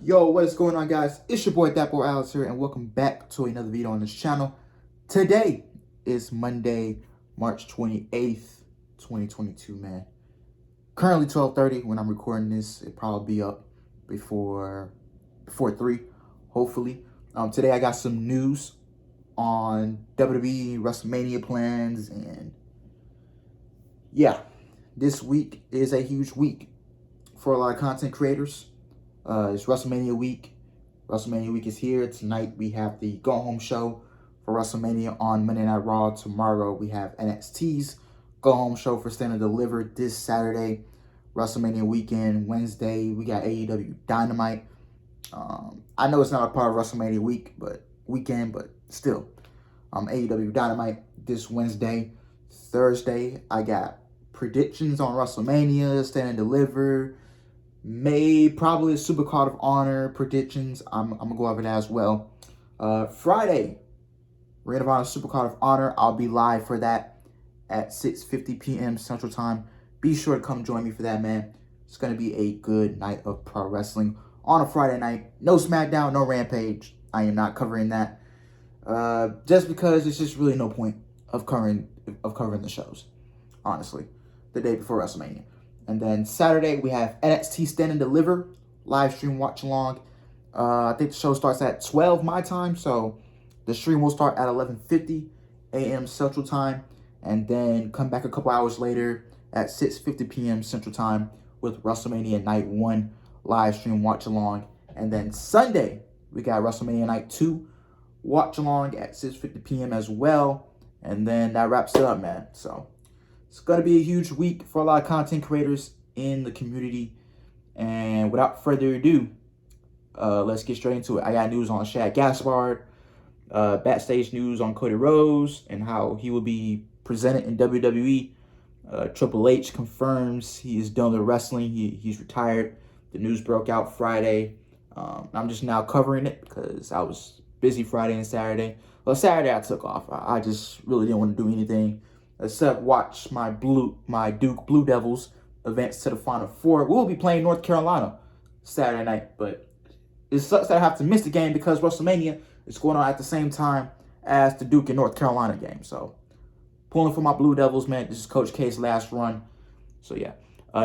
Yo, what is going on, guys? It's your boy Dapper Alex here, and welcome back to another video on this channel. Today is Monday, March 28th, 2022, man. Currently 12:30 when I'm recording this. It'll probably be up before 3, hopefully. Today I got some news on WWE WrestleMania plans, and yeah, this week is a huge week for a lot of content creators. It's WrestleMania week. WrestleMania week is here. Tonight we have the go-home show for WrestleMania on Monday Night Raw. Tomorrow we have NXT's go-home show for Stand and Deliver this Saturday. WrestleMania weekend. Wednesday we got AEW Dynamite. I know it's not a part of WrestleMania weekend, but still. AEW Dynamite this Wednesday. Thursday I got predictions on WrestleMania, Stand and Deliver. Probably a Super Card of Honor predictions. I'm gonna go over that as well. Friday, Ring of Honor Super Card of Honor. I'll be live for that at 6:50 p.m. Central Time. Be sure to come join me for that, man. It's gonna be a good night of pro wrestling on a Friday night. No SmackDown, no Rampage. I am not covering that. Just because it's just really no point of covering the shows, honestly, the day before WrestleMania. And then Saturday, we have NXT Stand and Deliver, live stream watch along. I think the show starts at 12 my time, so the stream will start at 11:50 a.m. Central Time, and then come back a couple hours later at 6:50 p.m. Central Time with WrestleMania Night 1 live stream watch along. And then Sunday, we got WrestleMania Night 2 watch along at 6:50 p.m. as well. And then that wraps it up, man. So it's going to be a huge week for a lot of content creators in the community. And without further ado, let's get straight into it. I got news on Shad Gaspard, backstage news on Cody Rhodes and how he will be presented in WWE. Triple H confirms he is done with wrestling. He's retired. The news broke out Friday. I'm just now covering it because I was busy Friday and Saturday. Well, Saturday I took off. I just really didn't want to do anything except watch my Duke Blue Devils advance to the Final Four. We'll be playing North Carolina Saturday night, but it sucks that I have to miss the game because WrestleMania is going on at the same time as the Duke and North Carolina game. So pulling for my Blue Devils, man. This is Coach K's last run. So yeah,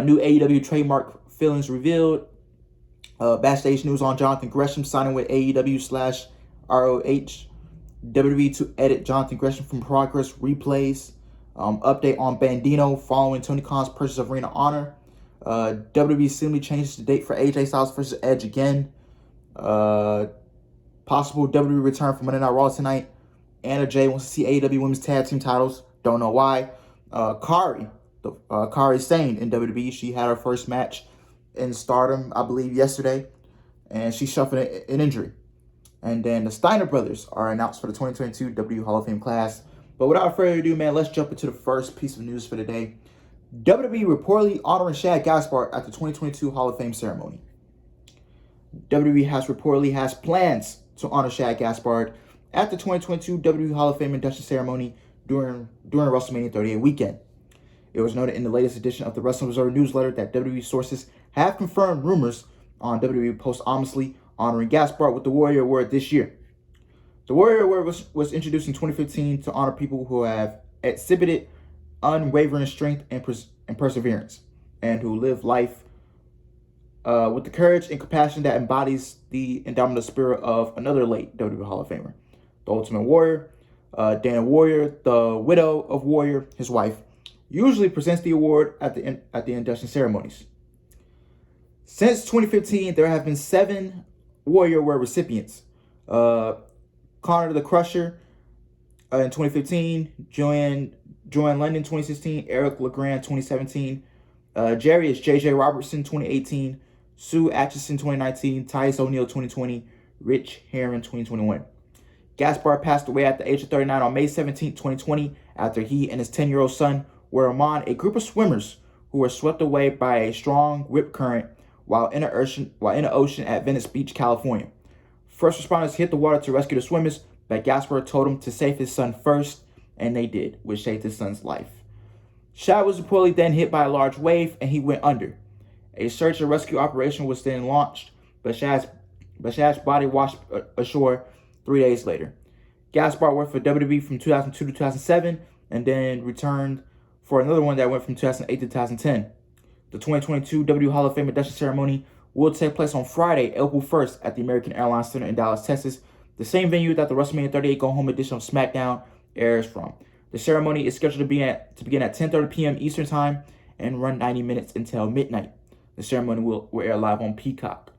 new AEW trademark fillings revealed. Backstage news on Jonathan Gresham signing with AEW/ROH. WWE to edit Jonathan Gresham from Progress replays. Update on Bandino following Tony Khan's purchase of Ring of Honor. WWE simply changes the date for AJ Styles versus Edge again. Possible WWE return for Monday Night Raw tonight. Anna Jay wants to see AEW Women's Tag Team titles. Don't know why. Kairi Sane in WWE. She had her first match in Stardom, I believe, yesterday. And she suffered an injury. And then the Steiner brothers are announced for the 2022 WWE Hall of Fame class. But without further ado, man, let's jump into the first piece of news for the day. WWE reportedly honoring Shad Gaspard at the 2022 Hall of Fame ceremony. WWE reportedly has plans to honor Shad Gaspard at the 2022 WWE Hall of Fame induction ceremony during WrestleMania 38 weekend. It was noted in the latest edition of the Wrestling Observer newsletter that WWE sources have confirmed rumors on WWE posthumously honoring Gaspard with the Warrior Award this year. The Warrior Award was introduced in 2015 to honor people who have exhibited unwavering strength and perseverance, and who live life with the courage and compassion that embodies the indomitable spirit of another late WWE Hall of Famer, the Ultimate Warrior. Dana Warrior, the widow of Warrior, his wife, usually presents the award at the induction ceremonies. Since 2015, there have been 7 Warrior Award recipients. Connor the Crusher in 2015, Joanne London 2016, Eric LeGrand 2017, Jerry is JJ Robertson 2018, Sue Atchison 2019, Tyus O'Neil 2020, Rich Heron 2021. Gaspard passed away at the age of 39 on May 17, 2020, after he and his 10-year-old son were among a group of swimmers who were swept away by a strong rip current while in the ocean at Venice Beach, California. First responders hit the water to rescue the swimmers, but Gaspard told them to save his son first, and they did, which saved his son's life. Shad was reportedly then hit by a large wave, and he went under. A search and rescue operation was then launched, but Shad's Bashad's body washed ashore 3 days later. Gaspard worked for WWE from 2002 to 2007 and then returned for another one that went from 2008 to 2010. The 2022 WWE Hall of Fame induction ceremony will take place on Friday, April 1st at the American Airlines Center in Dallas, Texas, the same venue that the WrestleMania 38 Go Home edition of SmackDown airs from. The ceremony is scheduled to begin at 10:30 p.m. Eastern Time and run 90 minutes until midnight. The ceremony will air live on Peacock.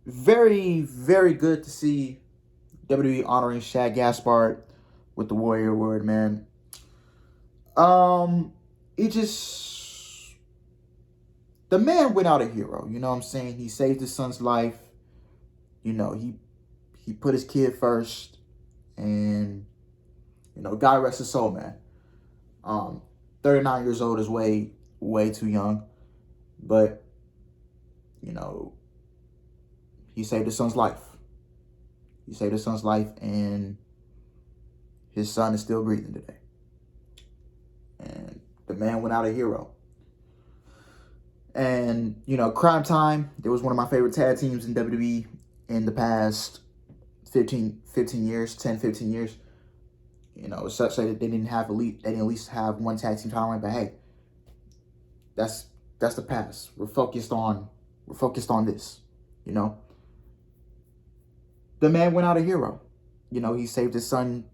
Very, very good to see WWE honoring Shad Gaspard with the Warrior Award, man. The man went out a hero, you know what I'm saying? He saved his son's life. You know, he put his kid first, and, you know, God rest his soul, man. 39 years old is way, way too young, but, you know, he saved his son's life. He saved his son's life, and his son is still breathing today. And the man went out a hero. And, you know, Crime Time, there was one of my favorite tag teams in WWE in the past 15 years, 10, 15 years. You know, such that they didn't at least have one tag team title, but hey, that's the past. We're focused on this, you know. The man went out a hero. You know, he saved his son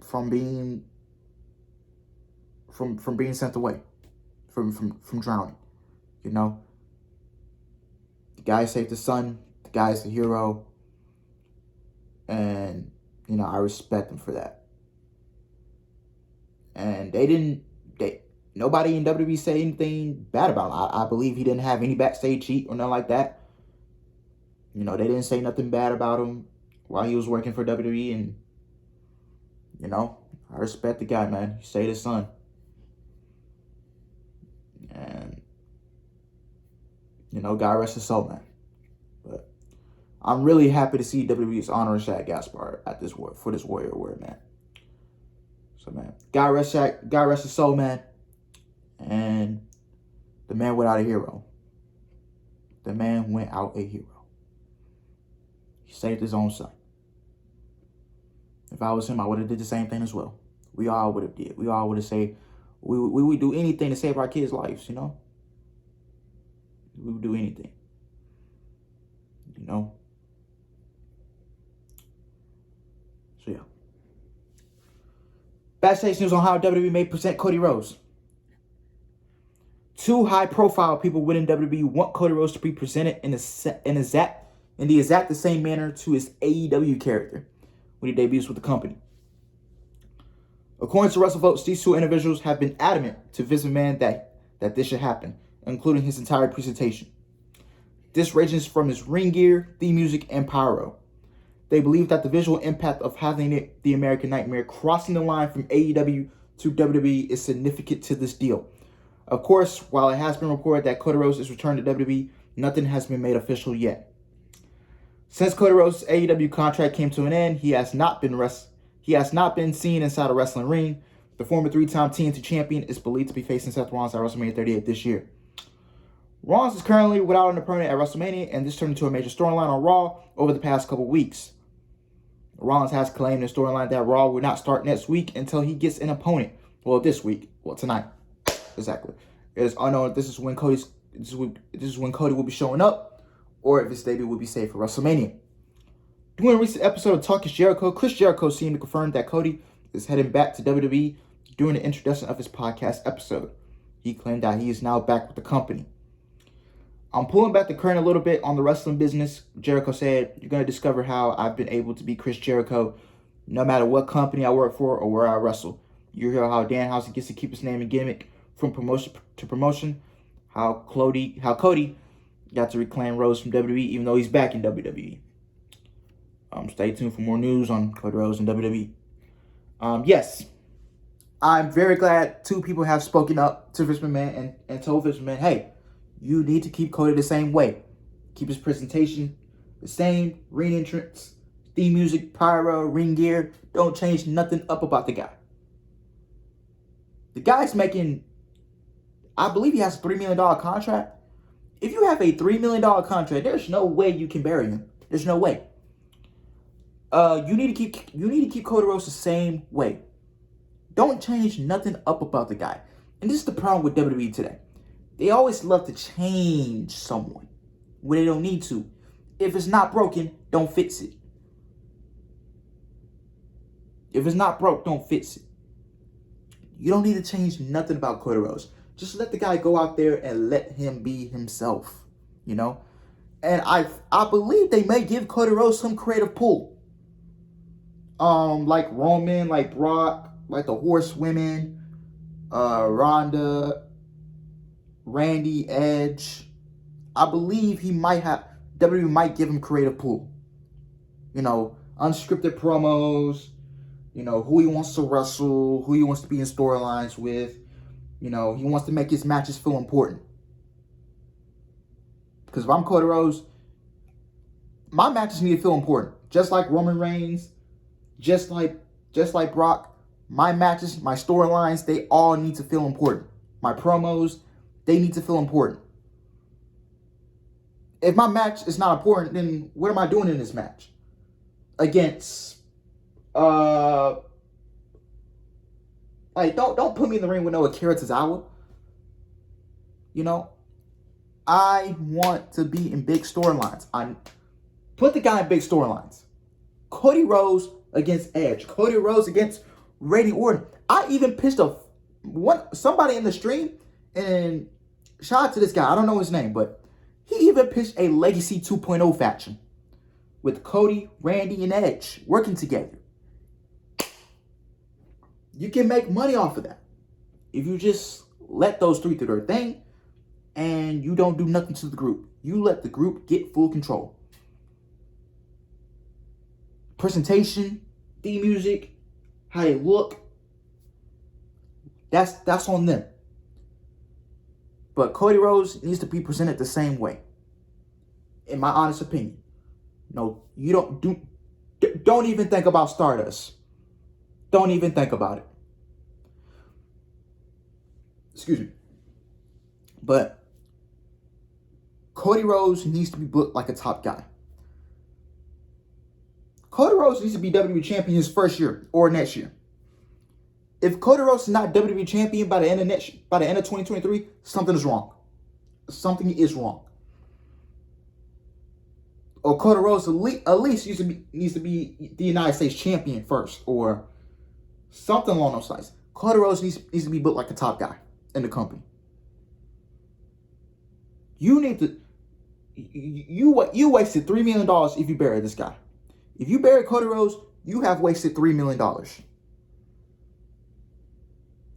from being sent away, from drowning. You know, the guy saved his son. The guy's a hero, and you know, I respect him for that. And nobody in WWE said anything bad about him. I believe he didn't have any backstage heat or nothing like that. You know, they didn't say nothing bad about him while he was working for WWE, and, you know, I respect the guy, man. He saved his son. And, you know, God rest his soul, man. But I'm really happy to see WWE's honoring Shad Gaspard for this Warrior Award, man. So, man, God rest his soul, man. And the man went out a hero. The man went out a hero. He saved his own son. If I was him, I would have did the same thing as well. We all would have did. We all would have said, we would do anything to save our kids' lives, you know? We would do anything. You know? So, yeah. Backstage news on how WWE may present Cody Rhodes. Two high-profile people within WWE want Cody Rhodes to be presented in the exact same manner to his AEW character when he debuts with the company. According to WrestleVotes, these two individuals have been adamant to Vince McMahon that this should happen, including his entire presentation. This ranges from his ring gear, theme music, and pyro. They believe that the visual impact of having the American Nightmare crossing the line from AEW to WWE is significant to this deal. Of course, while it has been reported that Cody Rhodes is returning to WWE, nothing has been made official yet. Since Cody Rhodes' AEW contract came to an end, he has not been seen inside a wrestling ring. The former three-time TNT champion is believed to be facing Seth Rollins at WrestleMania 38 this year. Rollins is currently without an opponent at WrestleMania, and this turned into a major storyline on Raw over the past couple weeks. Rollins has claimed in the storyline that Raw will not start next week until he gets an opponent. Well, this week. Well, tonight. Exactly. It is unknown if this is when Cody will be showing up, or if his debut will be saved for WrestleMania. During a recent episode of Talk is Jericho, Chris Jericho seemed to confirm that Cody is heading back to WWE during the introduction of his podcast episode. He claimed that he is now back with the company. I'm pulling back the curtain a little bit on the wrestling business. Jericho said, "You're going to discover how I've been able to be Chris Jericho no matter what company I work for or where I wrestle. You hear how Danhausen gets to keep his name and gimmick from promotion to promotion. How Cody got to reclaim Rhodes from WWE even though he's back in WWE. Stay tuned for more news on Cody Rhodes and WWE. Yes, I'm very glad two people have spoken up to Vince McMahon and told Vince McMahon, hey, you need to keep Cody the same way. Keep his presentation the same, ring entrance, theme music, pyro, ring gear. Don't change nothing up about the guy. The guy's making, I believe he has a $3 million contract. If you have a $3 million contract, there's no way you can bury him. There's no way. You need to keep Cody Rhodes the same way. Don't change nothing up about the guy. And this is the problem with WWE today. They always love to change someone when they don't need to. If it's not broken, don't fix it. If it's not broke, don't fix it. You don't need to change nothing about Cody Rhodes. Just let the guy go out there and let him be himself, you know? And I believe they may give Cody Rhodes some creative pull. Like Roman, like Brock, like the Horsewomen, Ronda, Randy, Edge. I believe WWE might give him creative pull. You know, unscripted promos, you know, who he wants to wrestle, who he wants to be in storylines with. You know, he wants to make his matches feel important. Because if I'm Cody Rhodes, my matches need to feel important. Just like Roman Reigns, just like Brock, my matches, my storylines, they all need to feel important. My promos, they need to feel important. If my match is not important, then what am I doing in this match? Against, don't put me in the ring with no Akira Tozawa. You know, I want to be in big storylines. Put the guy in big storylines. Cody Rhodes against Edge. Cody Rhodes against Randy Orton. I even pitched somebody in the stream, and shout out to this guy. I don't know his name, but he even pitched a Legacy 2.0 faction with Cody, Randy, and Edge working together. You can make money off of that if you just let those three do their thing and you don't do nothing to the group. You let the group get full control. Presentation, theme music, how they look, that's on them. But Cody Rhodes needs to be presented the same way, in my honest opinion. No, you don't even think about Stardust. Don't even think about it. Excuse me. But Cody Rhodes needs to be booked like a top guy. Cody Rhodes needs to be WWE champion his first year or next year. If Cody Rhodes is not WWE champion by the end of 2023, something is wrong. Something is wrong. Or Cody Rhodes at least needs to be the United States champion first, or something along those lines. Cody Rhodes needs to be booked like a top guy in the company. You need to. You wasted $3 million if you bury this guy. If you bury Cody Rhodes, you have wasted $3 million.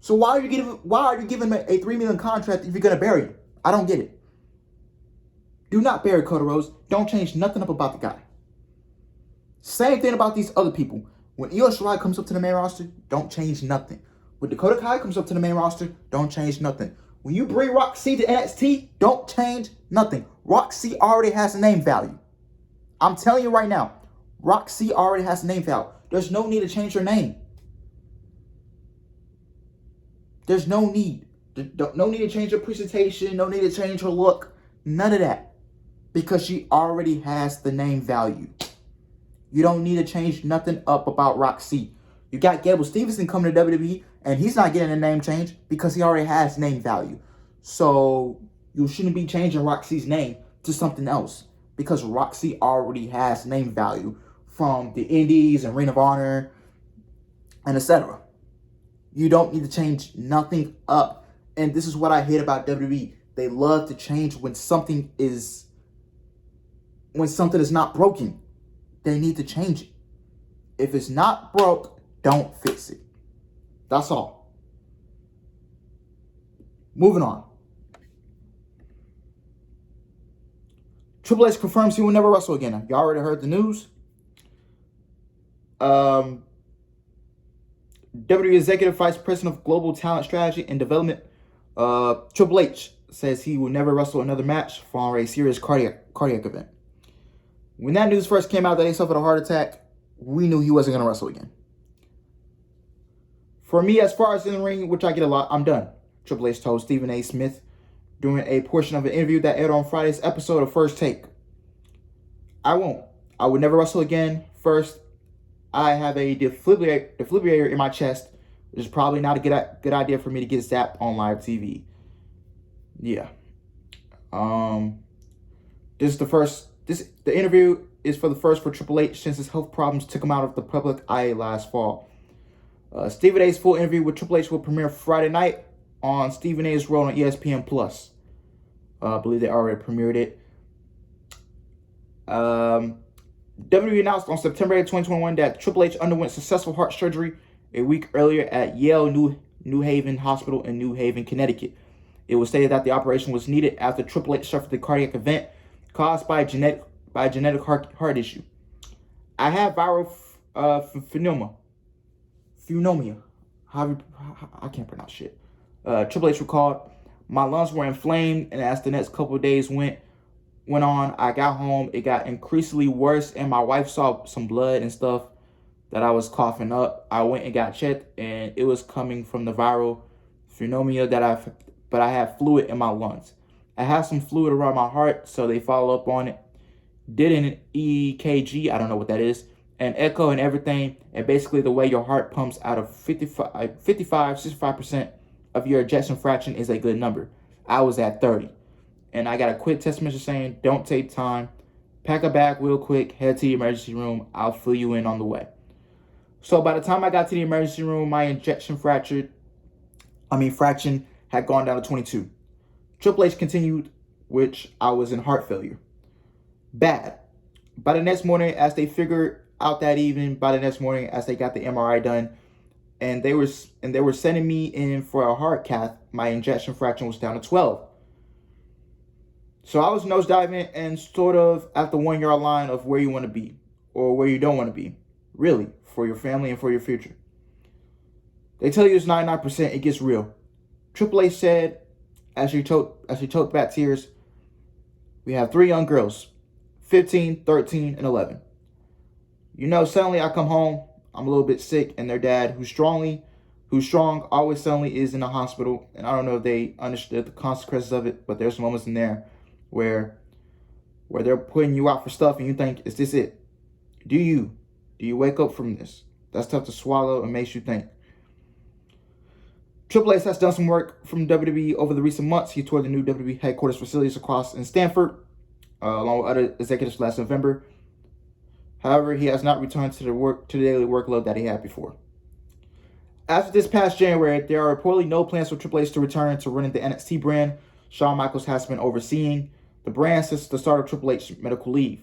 So why are you giving him a $3 million contract if you're gonna bury him? I don't get it. Do not bury Cody Rhodes. Don't change nothing up about the guy. Same thing about these other people. When Io Shirai comes up to the main roster, don't change nothing. When Dakota Kai comes up to the main roster, don't change nothing. When you bring Roxy to NXT, don't change nothing. Roxy already has a name value. I'm telling you right now, Roxy already has a name value. There's no need to change her name. There's no need. No need to change her presentation. No need to change her look. None of that. Because she already has the name value. You don't need to change nothing up about Roxy. You got Gable Stevenson coming to WWE, and he's not getting a name change because he already has name value. So you shouldn't be changing Roxy's name to something else because Roxy already has name value from the Indies and Ring of Honor and etc. You don't need to change nothing up. And this is what I hate about WWE. They love to change when something is not broken. They need to change it. If it's not broke, don't fix it. That's all. Moving on. Triple H confirms he will never wrestle again. Y'all already heard the news. WWE Executive Vice President of Global Talent Strategy and Development, Triple H, says he will never wrestle another match following a serious cardiac event. When that news first came out that he suffered a heart attack, we knew he wasn't going to wrestle again. For me, as far as in the ring, which I get a lot, I'm done. Triple H told Stephen A. Smith during a portion of an interview that aired on Friday's episode of First Take. I won't. I would never wrestle again. First, I have a defibrillator in my chest, which is probably not a good idea for me to get zapped on live TV. Yeah. The interview is for the first for Triple H since his health problems took him out of the public eye last fall. Stephen A's full interview with Triple H will premiere Friday night on Stephen A's World on ESPN Plus. I believe they already premiered it. WWE announced on September 8, 2021 that Triple H underwent successful heart surgery a week earlier at Yale New Haven Hospital in New Haven, Connecticut. It was stated that the operation was needed after Triple H suffered a cardiac event caused by a genetic heart issue. I have viral pneumonia. I can't pronounce shit. Triple H recalled, my lungs were inflamed, and as the next couple of days went on, I got home, it got increasingly worse, and my wife saw some blood and stuff that I was coughing up. I went and got checked, and it was coming from the viral pneumonia but I had fluid in my lungs. I have some fluid around my heart, so they follow up on it. Did an EKG, I don't know what that is, an echo and everything, and basically the way your heart pumps out of 65% of your ejection fraction is a good number. I was at 30. And I got a quick text message saying, don't take time. Pack a bag real quick, head to the emergency room. I'll fill you in on the way. So by the time I got to the emergency room, my ejection fraction had gone down to 22. Triple H continued, which I was in heart failure. Bad. By the next morning, as they figured out that evening, as they got the MRI done, and they were sending me in for a heart cath, my ejection fraction was down to 12. So I was nosediving and sort of at the 1 yard line of where you want to be or where you don't want to be, really, for your family and for your future. They tell you it's 99%, it gets real. Triple H said, as she choked back tears, we have 3 young girls, 15, 13, and 11. Suddenly I come home, I'm a little bit sick, and their dad, who's strong, always suddenly is in the hospital. And I don't know if they understood the consequences of it, but there's moments in there where they're putting you out for stuff and you think, is this it? Do you wake up from this? That's tough to swallow and makes you think. Triple H has done some work from WWE over the recent months. He toured the new WWE headquarters facilities across in Stamford, along with other executives last November. However, he has not returned to the daily workload that he had before. After this past January, there are reportedly no plans for Triple H to return to running the NXT brand. Shawn Michaels has been overseeing the brand since the start of Triple H's medical leave.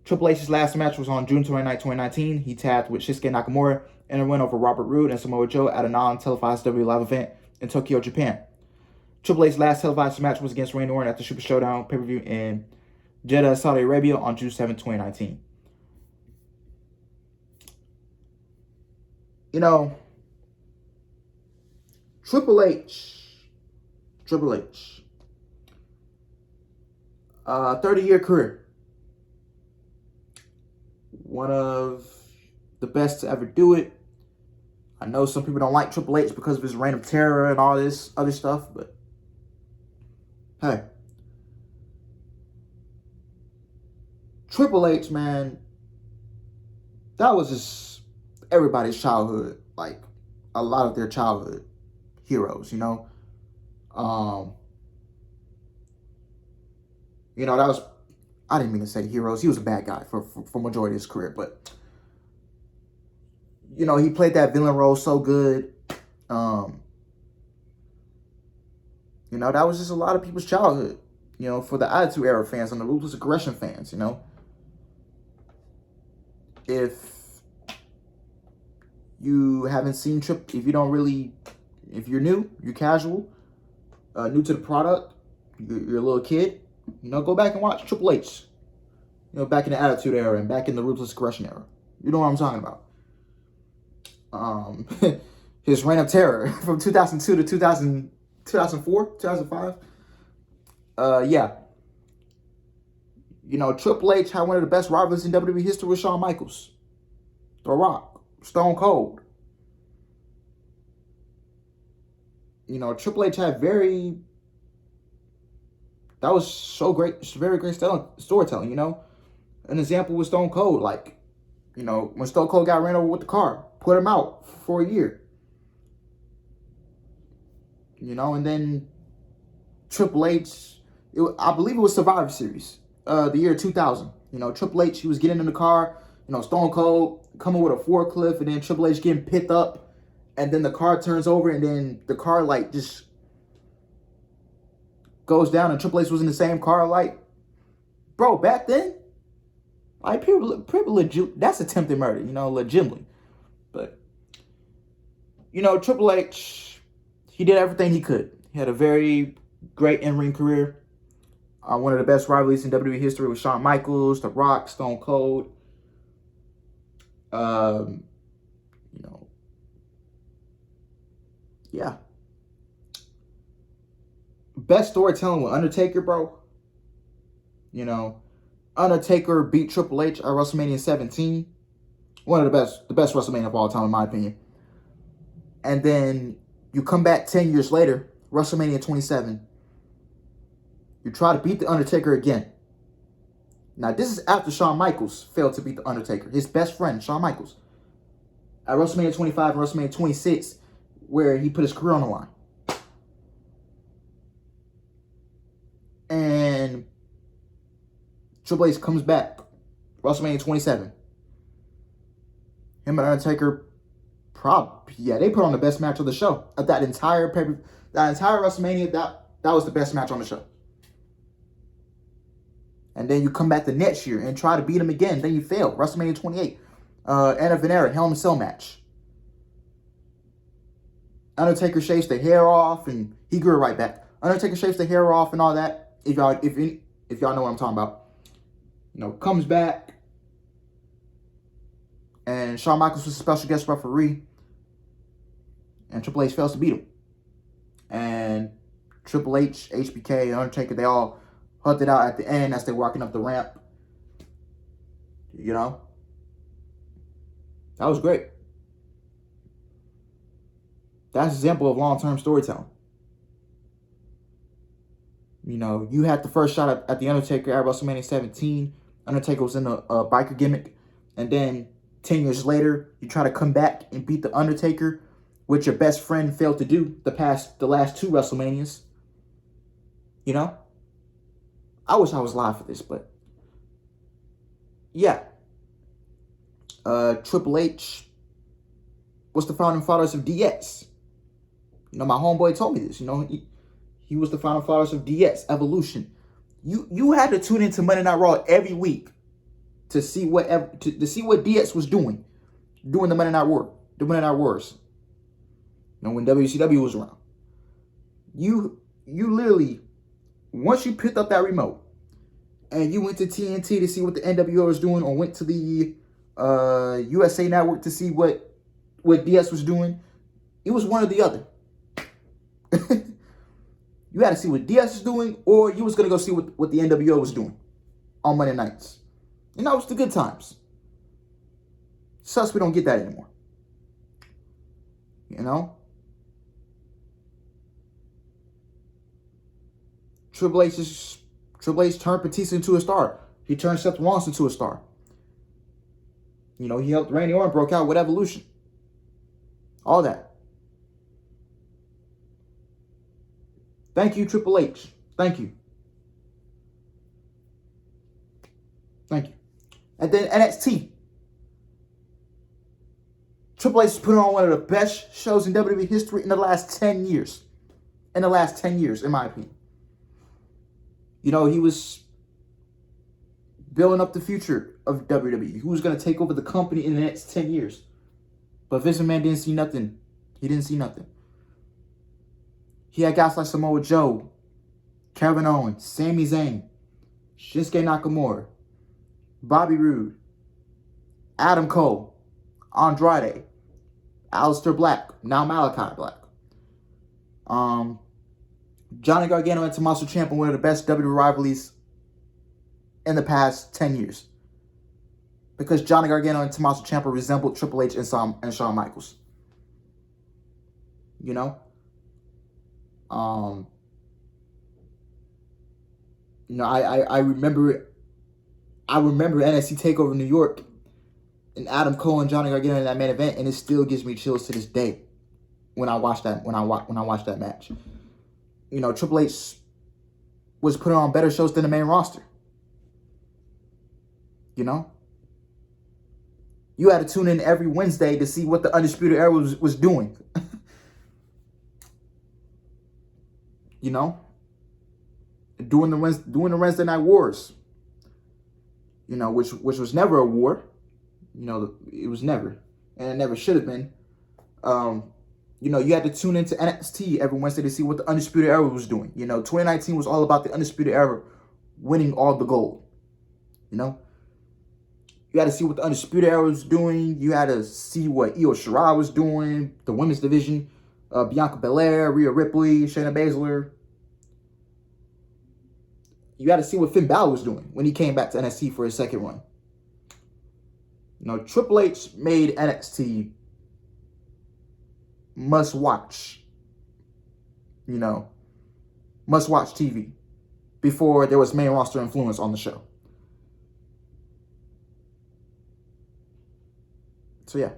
Triple H's last match was on June 29, 2019. He tagged with Shinsuke Nakamura in a win over Robert Roode and Samoa Joe at a non-televised WWE live event in Tokyo, Japan. Triple H's last televised match was against Randy Orton at the Super Showdown pay-per-view in Jeddah, Saudi Arabia on June 7, 2019. Triple H, 30-year career. One of the best to ever do it. I know some people don't like Triple H because of his reign of terror and all this other stuff, but hey. Triple H, man, that was just everybody's childhood, like a lot of their childhood heroes, that was, I didn't mean to say heroes. He was a bad guy for majority of his career, but he played that villain role so good. That was just a lot of people's childhood, for the Attitude Era fans and the Ruthless Aggression fans, If you haven't seen if you're new, you're casual, new to the product, you're a little kid, go back and watch Triple H. Back in the Attitude Era and back in the Ruthless Aggression Era. You know what I'm talking about. His reign of terror from 2002 to 2004, 2005. Yeah. Triple H had one of the best rivals in WWE history with Shawn Michaels. The Rock. Stone Cold. Triple H had very That was so great. It's very great storytelling, you know? An example was Stone Cold. Like, you know, when Stone Cold got ran over with the car, put him out for a year. You know, and then Triple H, I believe it was Survivor Series, the year 2000. You know, Triple H, he was getting in the car, you know, Stone Cold coming with a forklift, and then Triple H getting picked up, and then the car turns over, and then the car, like, just goes down, and Triple H was in the same car. Like, bro, back then, like, people legit, that's attempted murder, you know, legitimately. But, you know, Triple H, he did everything he could. He had a very great in-ring career. One of the best rivalries in WWE history with Shawn Michaels, The Rock, Stone Cold. You know, yeah. Best storytelling with Undertaker, bro. You know, Undertaker beat Triple H at WrestleMania 17. One of the best WrestleMania of all time, in my opinion. And then you come back 10 years later, WrestleMania 27. You try to beat The Undertaker again. Now, this is after Shawn Michaels failed to beat The Undertaker. His best friend, Shawn Michaels. At WrestleMania 25 and WrestleMania 26, where he put his career on the line. And Triple H comes back. WrestleMania 27. Him and Undertaker, they put on the best match of the show. Of that entire WrestleMania, that was the best match on the show. And then you come back the next year and try to beat him again. Then you fail. WrestleMania 28. Anna Venera, Hell in a Cell match. Undertaker shaves the hair off and he grew right back. Undertaker shaves the hair off and all that. If y'all know what I'm talking about. You know, comes back. And Shawn Michaels was a special guest referee. And Triple H fails to beat him. And Triple H, HBK, and Undertaker, they all hugged it out at the end as they're walking up the ramp. You know? That was great. That's an example of long-term storytelling. You know, you had the first shot at The Undertaker at WrestleMania 17. Undertaker was in a biker gimmick. And then 10 years later, you try to come back and beat The Undertaker, which your best friend failed to do the last two WrestleManias. You know? I wish I was live for this, but yeah. Triple H was the founding fathers of DS. You know, my homeboy told me this. You know, he was the founding fathers of DS, Evolution. You had to tune into Monday Night Raw every week to see what DS was doing during the Monday Night Wars. You know, when WCW was around. You literally, once you picked up that remote and you went to TNT to see what the NWO was doing, or went to the USA Network to see what DS was doing, it was one or the other. You had to see what DS was doing, or you was going to go see what the NWO was doing on Monday nights. And that was the good times. Sucks we don't get that anymore. You know? Triple H turned Batista into a star. He turned Seth Rollins into a star. You know, he helped Randy Orton broke out with Evolution. All that. Thank you, Triple H. Thank you. Thank you. And then NXT. Triple H has put on one of the best shows in WWE history in the last 10 years. In my opinion. You know, he was building up the future of WWE. Who was going to take over the company in the next 10 years. But Vince McMahon didn't see nothing. He didn't see nothing. He had guys like Samoa Joe, Kevin Owens, Sami Zayn, Shinsuke Nakamura, Bobby Roode, Adam Cole, Andrade, Aleister Black, now Malachi Black. Johnny Gargano and Tommaso Ciampa, one of the best WWE rivalries in the past 10 years. Because Johnny Gargano and Tommaso Ciampa resembled Triple H and Shawn Michaels. You know? You know, I remember NXT Takeover New York and Adam Cole and Johnny Gargano in that main event, and it still gives me chills to this day when I watch that match. You know, Triple H was putting on better shows than the main roster. You know, you had to tune in every Wednesday to see what the Undisputed Era was doing. You know, doing the Wednesday Night Wars. You know, which was never a war. You know, it was never, and it never should have been. You know, you had to tune into NXT every Wednesday to see what the Undisputed Era was doing. You know, 2019 was all about the Undisputed Era winning all the gold. You know, you had to see what the Undisputed Era was doing. You had to see what Io Shirai was doing, the women's division, Bianca Belair, Rhea Ripley, Shayna Baszler. You had to see what Finn Balor was doing when he came back to NXT for his second run. You know, Triple H made NXT must watch. You know, must watch TV before there was main roster influence on the show. So yeah,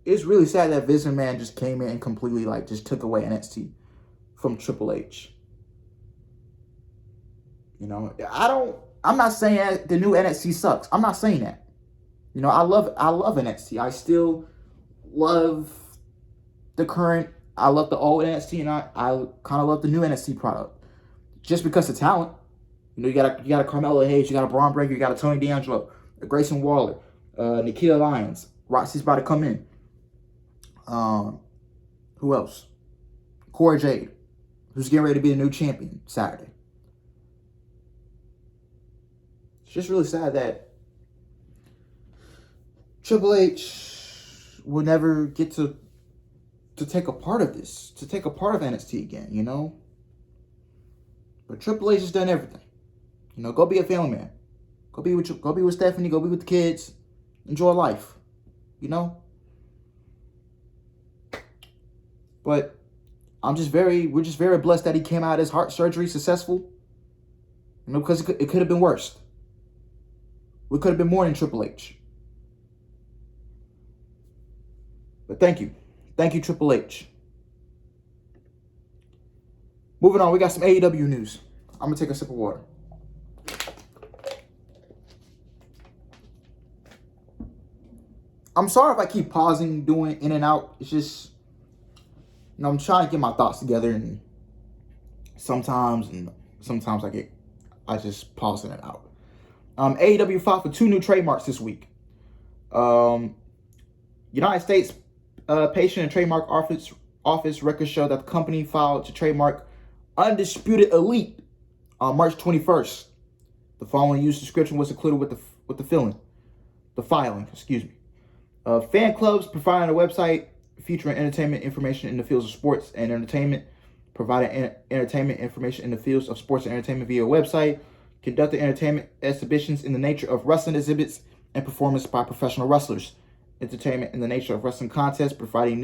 it's really sad that Vince McMahon just came in and completely just took away NXT from Triple H. You know, I'm not saying the new NXT sucks. I'm not saying that. You know, I love NXT. I still love the current. I love the old NXT, and I kind of love the new NXT product. Just because of talent. You know, you got a Carmelo Hayes, you got a Braun Breaker, you got a Tony D'Angelo, a Grayson Waller, Nikita Lyons. Roxy's about to come in. Who else? Cora Jade, who's getting ready to be the new champion Saturday. It's just really sad that Triple H will never get to take a part of this, to take a part of NXT again, you know? But Triple H has done everything. You know, go be a family man. Go be with Stephanie, go be with the kids. Enjoy life. You know? But we're just very blessed that he came out of his heart surgery successful. You know, because it could have been worse. We could have been more than Triple H. But thank you. Thank you, Triple H. Moving on, we got some AEW news. I'm going to take a sip of water. I'm sorry if I keep pausing, doing in and out. It's just, you know, I'm trying to get my thoughts together, and sometimes I just pause in and out. AEW filed for 2 new trademarks this week. United States Patent and Trademark Office records show that the company filed to trademark Undisputed Elite on March 21st. The following use description was included with the filing. Fan clubs providing a website featuring entertainment information in the fields of sports and entertainment, providing entertainment information in the fields of sports and entertainment via a website, conducting entertainment exhibitions in the nature of wrestling exhibits and performance by professional wrestlers, entertainment in the nature of wrestling contests, providing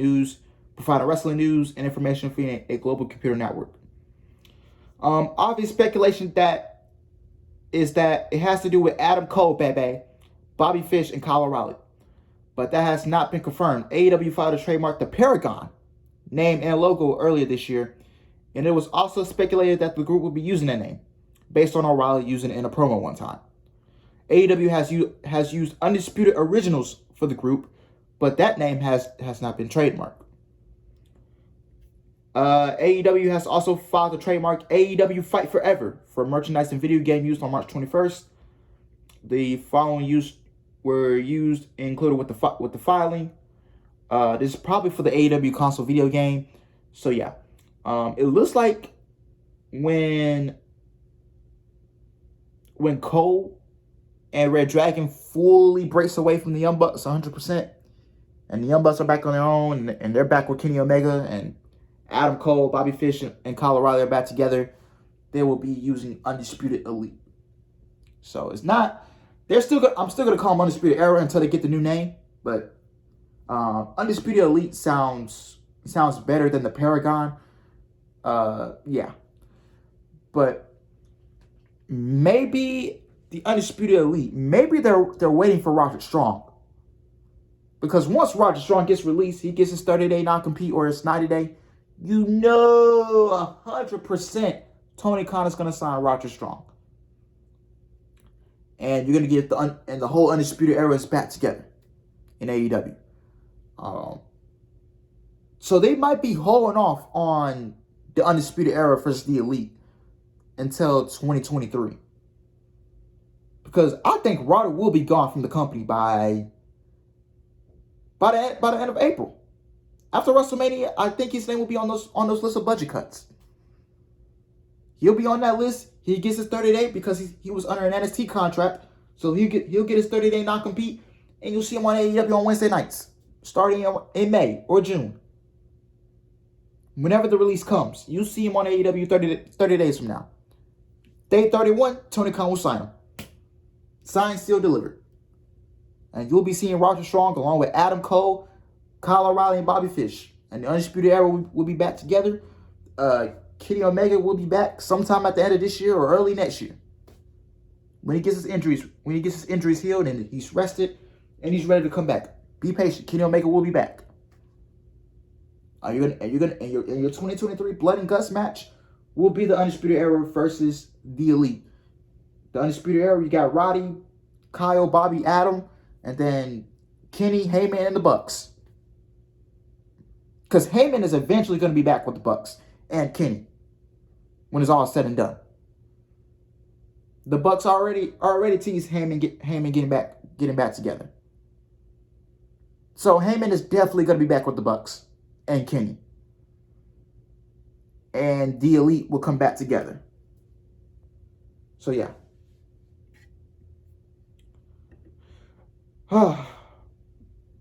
wrestling news and information via a global computer network. Obvious speculation that it has to do with Adam Cole, baby, Bobby Fish, and Kyle O'Reilly. But that has not been confirmed. AEW filed to trademark the Paragon name and logo earlier this year, and it was also speculated that the group would be using that name, based on O'Reilly using it in a promo one time. AEW has used Undisputed Originals for the group, but that name has not been trademarked. AEW has also filed to trademark AEW Fight Forever for merchandise and video game use on March 21st. The following use were included with the filing. This is probably for the AEW console video game. So yeah, it looks like when Cole and Red Dragon fully breaks away from the Young Bucks 100%, and the Young Bucks are back on their own, and they're back with Kenny Omega, and Adam Cole, Bobby Fish, and Kyle O'Reilly are back together, they will be using Undisputed Elite. So it's not, I'm still gonna call them Undisputed Era until they get the new name, but Undisputed Elite sounds better than the Paragon. Yeah. But maybe the Undisputed Elite, maybe they're waiting for Roger Strong. Because once Roger Strong gets released, he gets his 30-day non-compete or his 90-day, 100% Tony Khan is going to sign Roger Strong. And you're going to get the whole Undisputed Era is back together in AEW. So they might be holding off on the Undisputed Era versus the Elite until 2023. Because I think Roger will be gone from the company by the end of April. After WrestleMania, I think his name will be on those lists of budget cuts. He'll be on that list. He gets his 30-day because he was under an NXT contract. So he'll get his 30-day non-compete, and you'll see him on AEW on Wednesday nights, starting in May or June. Whenever the release comes, you'll see him on AEW 30 days from now. Day 31, Tony Khan will sign him. Signed, sealed, delivered. And you'll be seeing Roger Strong along with Adam Cole, Kyle O'Reilly, and Bobby Fish. And the Undisputed Era will be back together. Kenny Omega will be back sometime at the end of this year or early next year. When he gets his injuries healed and he's rested and he's ready to come back. Be patient. Kenny Omega will be back. Your 2023 Blood and Guts match will be the Undisputed Era versus the Elite. The Undisputed Era, you got Roddy, Kyle, Bobby, Adam, and then Kenny, Heyman, and the Bucks. Because Heyman is eventually going to be back with the Bucks and Kenny when it's all said and done. The Bucks already teased Heyman getting back together. So Heyman is definitely going to be back with the Bucks and Kenny. And the Elite will come back together. So yeah.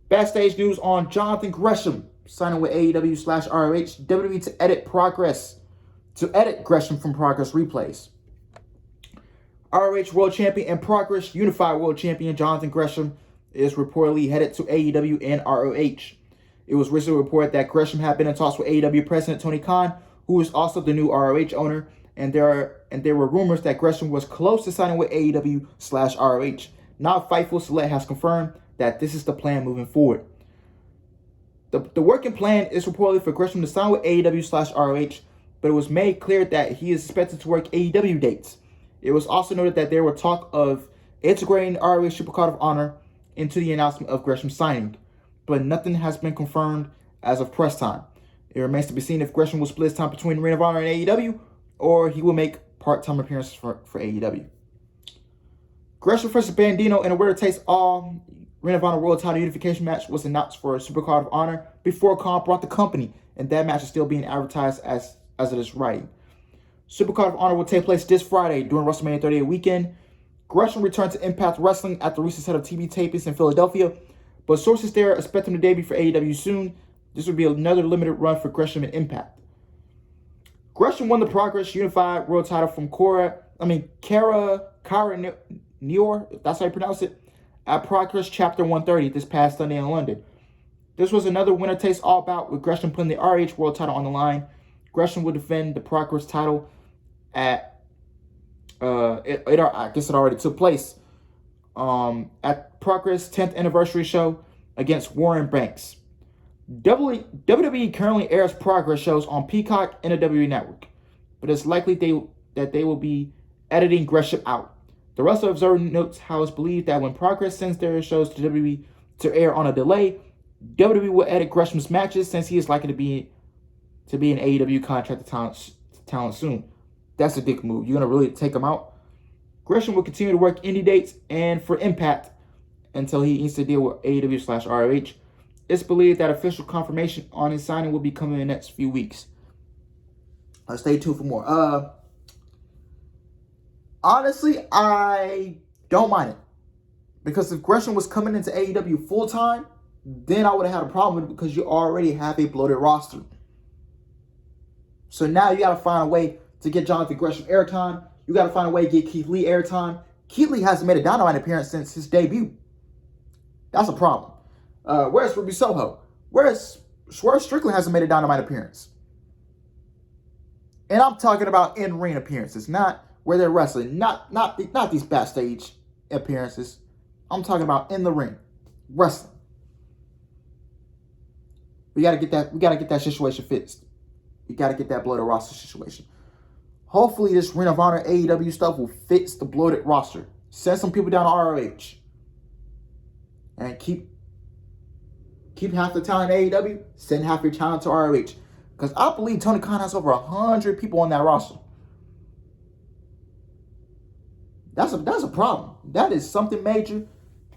Backstage news on Jonathan Gresham signing with AEW/ROH, WWE to edit Gresham from Progress replays. ROH World Champion and Progress Unified World Champion Jonathan Gresham is reportedly headed to AEW and ROH. It was recently reported that Gresham had been in talks with AEW President Tony Khan, who is also the new ROH owner, and there were rumors that Gresham was close to signing with AEW/ROH. Now Fightful Select has confirmed that this is the plan moving forward. The working plan is reportedly for Gresham to sign with AEW/ROH, but it was made clear that he is expected to work AEW dates. It was also noted that there were talk of integrating ROH Supercard of Honor into the announcement of Gresham signing, but nothing has been confirmed as of press time. It remains to be seen if Gresham will split his time between Ring of Honor and AEW, or he will make part-time appearances for AEW. Gresham versus Bandino in a winner takes all Ring of Honor World Title Unification match was announced for Supercard of Honor before Khan brought the company, and that match is still being advertised as it is writing. Supercard of Honor will take place this Friday during WrestleMania 38 weekend. Gresham returned to Impact Wrestling at the recent set of TV tapings in Philadelphia, but sources there expect him to debut for AEW soon. This would be another limited run for Gresham in Impact. Gresham won the Progress Unified World Title from Kara Nior, if that's how you pronounce it, at Progress Chapter 130 this past Sunday in London. This was another winner takes all bout with Gresham putting the RH World Title on the line. Gresham will defend the Progress title at I guess it already took place at Progress 10th anniversary show against Warren Banks. WWE currently airs Progress shows on Peacock and the WWE Network, but it's likely that they will be editing Gresham out. The Wrestle Observer notes how it's believed that when Progress sends their shows to WWE to air on a delay, WWE will edit Gresham's matches since he is likely to be an AEW contracted talent soon. That's a dick move. You're going to really take him out? Gresham will continue to work indie dates and for Impact until he needs to deal with AEW/ROH. It's believed that official confirmation on his signing will be coming in the next few weeks. Stay tuned for more. Honestly, I don't mind it. Because if Gresham was coming into AEW full-time, then I would have had a problem with it because you already have a bloated roster. So now you got to find a way to get Jonathan Gresham airtime. You got to find a way to get Keith Lee airtime. Keith Lee hasn't made a Dynamite appearance since his debut. That's a problem. Where's Ruby Soho? Where's Strickland hasn't made a Dynamite appearance? And I'm talking about in-ring appearances, not where they're wrestling, not these backstage appearances. I'm talking about in the ring, wrestling. We gotta get that situation fixed. We gotta get that bloated roster situation. Hopefully, this Ring of Honor AEW stuff will fix the bloated roster. Send some people down to ROH, and keep half the talent in AEW. Send half your talent to ROH, because I believe Tony Khan has over 100 people on that roster. That's a problem. That is something major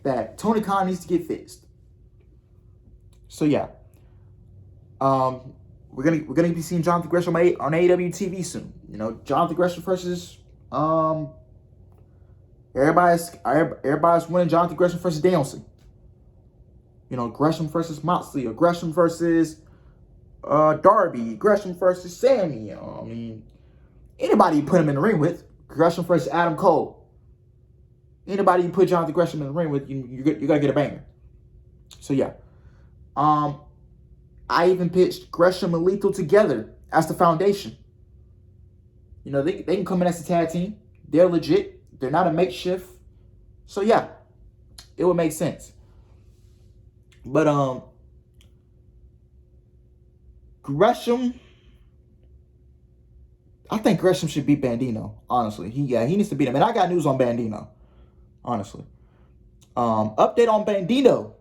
that Tony Khan needs to get fixed. So yeah, we're gonna be seeing Jonathan Gresham on AEW TV soon. You know, Jonathan Gresham versus everybody's winning Jonathan Gresham versus Danielson. You know, Gresham versus Moxley, or Gresham versus Darby, Gresham versus Sammy. I mean, anybody you put him in the ring with, Gresham versus Adam Cole. Anybody you put Jonathan Gresham in the ring with, you gotta get a banger. So yeah, I even pitched Gresham and Lethal together as the foundation. You know, they can come in as a tag team. They're legit. They're not a makeshift. So yeah, it would make sense. But Gresham, I think Gresham should beat Bandino. Honestly, he needs to beat him. And I got news on Bandino. Honestly, update on Bandino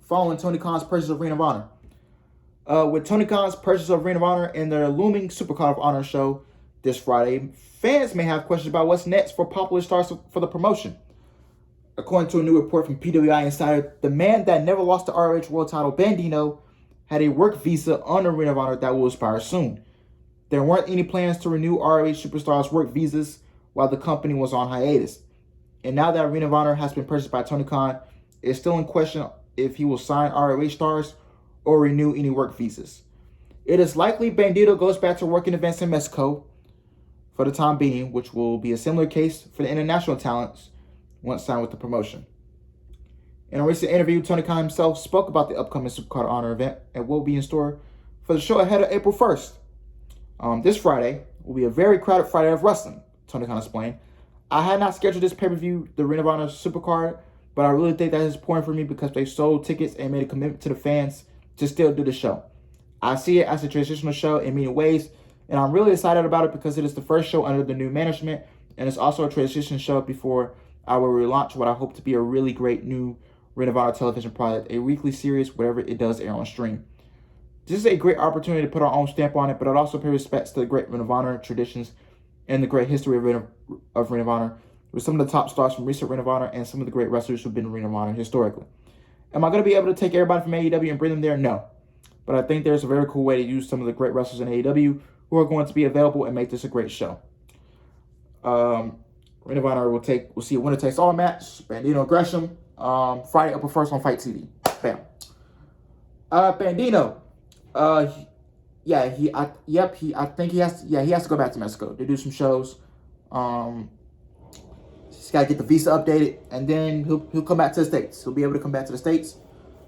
following Tony Khan's purchase of Ring of Honor. With Tony Khan's purchase of Ring of Honor and their looming Supercard of Honor show this Friday, fans may have questions about what's next for popular stars for the promotion. According to a new report from PWI Insider, the man that never lost the ROH World title, Bandino, had a work visa on the Ring of Honor that will expire soon. There weren't any plans to renew ROH superstars' work visas while the company was on hiatus. And now that Ring of Honor has been purchased by Tony Khan, it's still in question if he will sign ROH stars or renew any work visas. It is likely Bandito goes back to working events in Mexico for the time being, which will be a similar case for the international talents once signed with the promotion. In a recent interview, Tony Khan himself spoke about the upcoming Supercard Honor event and what will be in store for the show ahead of April 1st. This Friday will be a very crowded Friday of wrestling, Tony Khan explained. I had not scheduled this pay-per-view, the Ring of Honor Supercard, but I really think that is important for me because they sold tickets and made a commitment to the fans to still do the show. I see it as a transitional show in many ways, and I'm really excited about it because it is the first show under the new management, and it's also a transition show before I will relaunch what I hope to be a really great new Ring of Honor television product, a weekly series, whatever it does air on stream. This is a great opportunity to put our own stamp on it, but it also pays respects to the great Ring of Honor traditions and the great history of Ring of Honor, with some of the top stars from recent Ring of Honor and some of the great wrestlers who've been in Ring of Honor historically. Am I going to be able to take everybody from AEW and bring them there? No. But I think there's a very cool way to use some of the great wrestlers in AEW who are going to be available and make this a great show. Ring of Honor will see a winner takes all match. Bandino Gresham, Friday April 1st on Fight TV. Bam. Bandino, I think he has to go back to Mexico to do some shows. He's got to get the visa updated, and then he'll come back to the States. He'll be able to come back to the States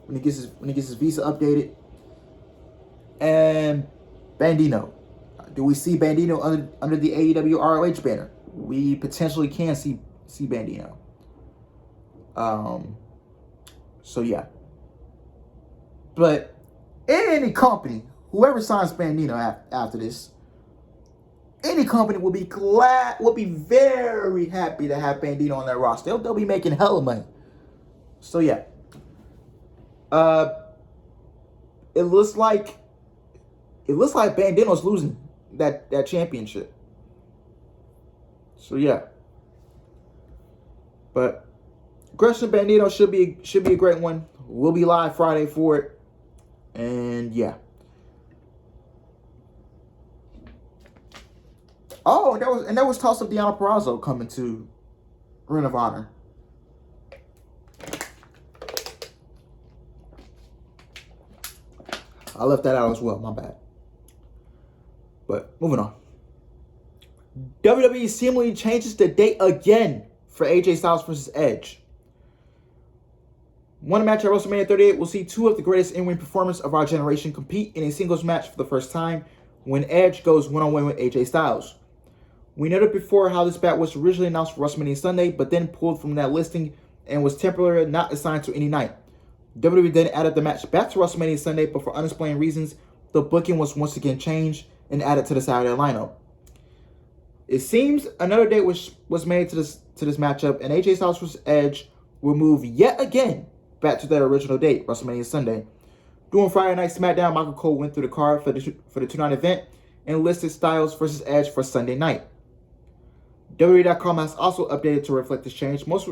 when he gets his visa updated. And Bandino, do we see Bandino under the AEW ROH banner? We potentially can see Bandino. So yeah. But any company, whoever signs Bandino after this, any company will be very happy to have Bandino on their roster. They'll be making hella money. So yeah. It looks like Bandino's losing that championship. So yeah. But Gresham Bandino should be a great one. We'll be live Friday for it. And yeah. Oh, there was talks of Deonna Purrazzo coming to Ring of Honor. I left that out as well. My bad. But moving on. WWE seemingly changes the date again for AJ Styles versus Edge. One match at WrestleMania 38 will see two of the greatest in-ring performers of our generation compete in a singles match for the first time when Edge goes one-on-one with AJ Styles. We noted before how this bout was originally announced for WrestleMania Sunday, but then pulled from that listing and was temporarily not assigned to any night. WWE then added the match back to WrestleMania Sunday, but for unexplained reasons, the booking was once again changed and added to the Saturday lineup. It seems another date was made to this matchup, and AJ Styles vs. Edge will move yet again back to their original date, WrestleMania Sunday. During Friday Night SmackDown, Michael Cole went through the card for the two-night event and listed Styles vs. Edge for Sunday night. WWE.com has also updated to reflect this change, most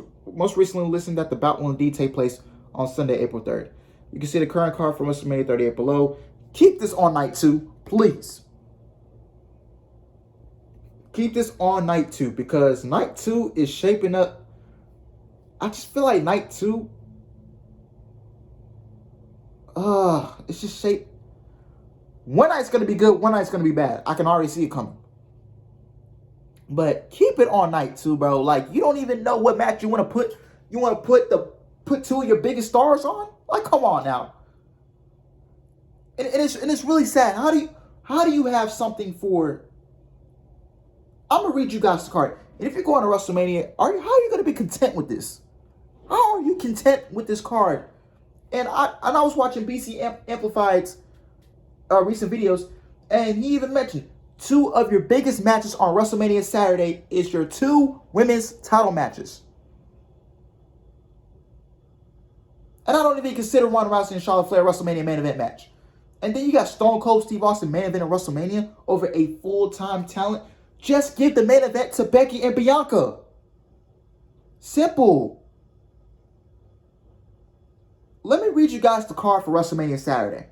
recently listing that the bout will indeed take place on Sunday, April 3rd. You can see the current card for WrestleMania 38 below. Keep this on night 2, please. Keep this on night 2, because night 2 is shaping up. I just feel like night 2, it's just shaped. One night's going to be good, one night's going to be bad. I can already see it coming. But keep it on night 2, bro. Like, you don't even know what match you want to put. You want to put two of your biggest stars on? Like, come on now. And it's really sad. How do you have something for? I'm gonna read you guys the card. And if you're going to WrestleMania, how are you gonna be content with this? How are you content with this card? And I was watching BC Amplified's recent videos, and he even mentioned 2 of your biggest matches on WrestleMania Saturday is your 2 women's title matches. And I don't even consider Ronda Rousey and Charlotte Flair WrestleMania main event match. And then you got Stone Cold Steve Austin main event at WrestleMania over a full-time talent. Just give the main event to Becky and Bianca. Simple. Let me read you guys the card for WrestleMania Saturday.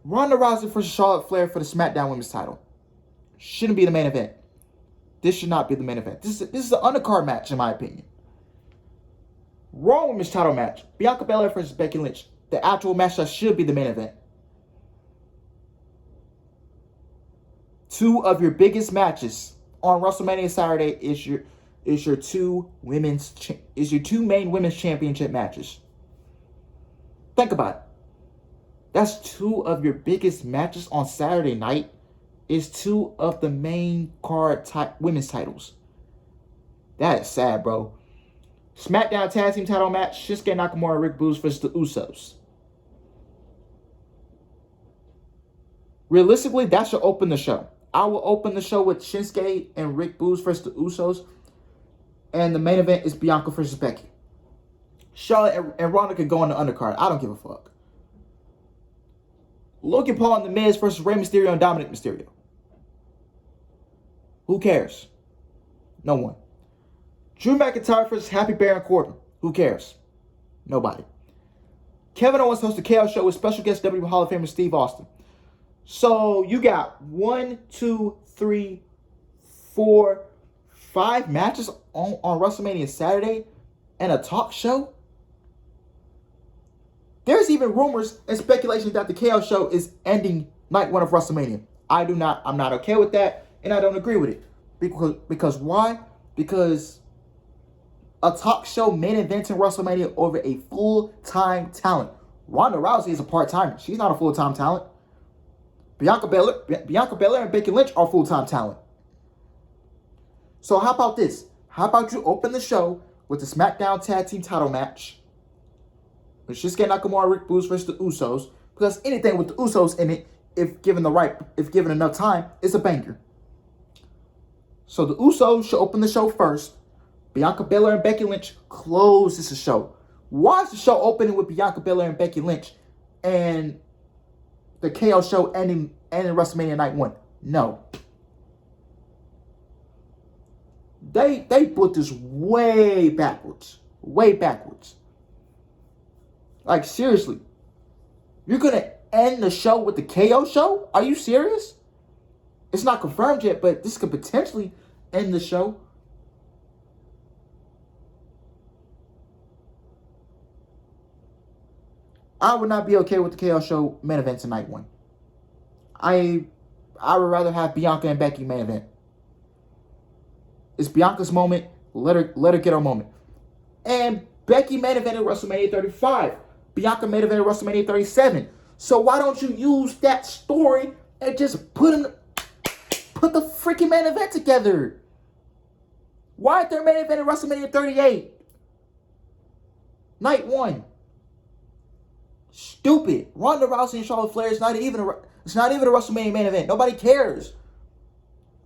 Ronda Rousey versus Charlotte Flair for the SmackDown Women's title. Shouldn't be the main event. This should not be the main event. This is an undercard match, in my opinion. Raw Women's title match. Bianca Belair versus Becky Lynch. The actual match that should be the main event. 2 of your biggest matches on WrestleMania Saturday is your 2 main women's championship matches. Think about it. That's 2 of your biggest matches on Saturday night. Is 2 of the main card women's titles. That is sad, bro. SmackDown Tag Team title match, Shinsuke Nakamura and Rick Boogs versus the Usos. Realistically, that should open the show. I will open the show with Shinsuke and Rick Boogs versus the Usos. And the main event is Bianca versus Becky. Charlotte and Ronda could go on the undercard. I don't give a fuck. Logan Paul and The Miz versus Rey Mysterio and Dominic Mysterio. Who cares? No one. Drew McIntyre versus Happy Baron Corbin. Who cares? Nobody. Kevin Owens hosts the KO show with special guest WWE Hall of Famer Steve Austin. So you got 1, 2, 3, 4, 5 matches on WrestleMania Saturday and a talk show. There's even rumors and speculation that the KO show is ending night 1 of WrestleMania. I'm not okay with that, and I don't agree with it. Because why? Because a talk show main event in WrestleMania over a full-time talent. Ronda Rousey is a part-timer. She's not a full-time talent. Bianca Belair and Becky Lynch are full-time talent. So how about this? How about you open the show with the SmackDown Tag Team title match with Shinsuke Nakamura and Rick Boogs versus the Usos? Because anything with the Usos in it, if given enough time, is a banger. So the Usos should open the show first. Bianca Belair and Becky Lynch closes the show. Why is the show opening with Bianca Belair and Becky Lynch and the KO show ending WrestleMania Night 1? No. They put this way backwards. Way backwards. Like, seriously. You're going to end the show with the KO show? Are you serious? It's not confirmed yet, but this could potentially end the show. I would not be okay with the KO show main event tonight 1. I would rather have Bianca and Becky main event. It's Bianca's moment. Let her get her moment. And Becky main event at WrestleMania 35. Bianca main event at WrestleMania 37. So why don't you use that story and just put in put the freaking main event together. Why is there a main event at WrestleMania 38? Night 1. Stupid. Ronda Rousey and Charlotte Flair is not even a WrestleMania main event. Nobody cares.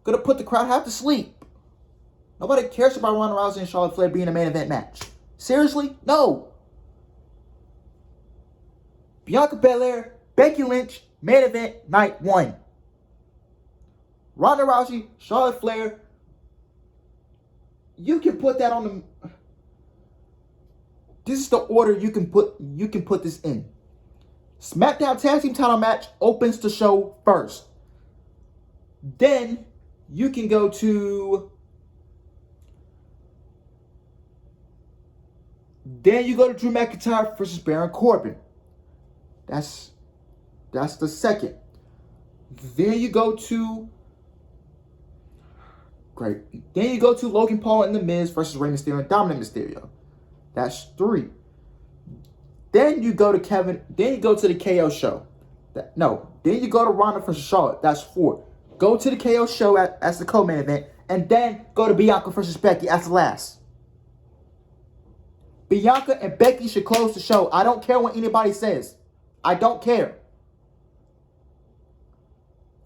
Gonna put the crowd half to sleep. Nobody cares about Ronda Rousey and Charlotte Flair being a main event match. Seriously? No. Bianca Belair, Becky Lynch, main event, night 1. Ronda Rousey, Charlotte Flair. You can put that on the... This is the order you can put this in. SmackDown Tag Team title match opens the show first. Then you can go to... Then you go to Drew McIntyre versus Baron Corbin. That's the second. Then you go to... Great. Then you go to Logan Paul and The Miz versus Rey Mysterio and Dominic Mysterio. That's 3. Then you go to Then you go to the KO show. Then you go to Ronda versus Charlotte. That's 4. Go to the KO show as the co-main event, and then go to Bianca versus Becky as the last. Bianca and Becky should close the show. I don't care what anybody says. I don't care.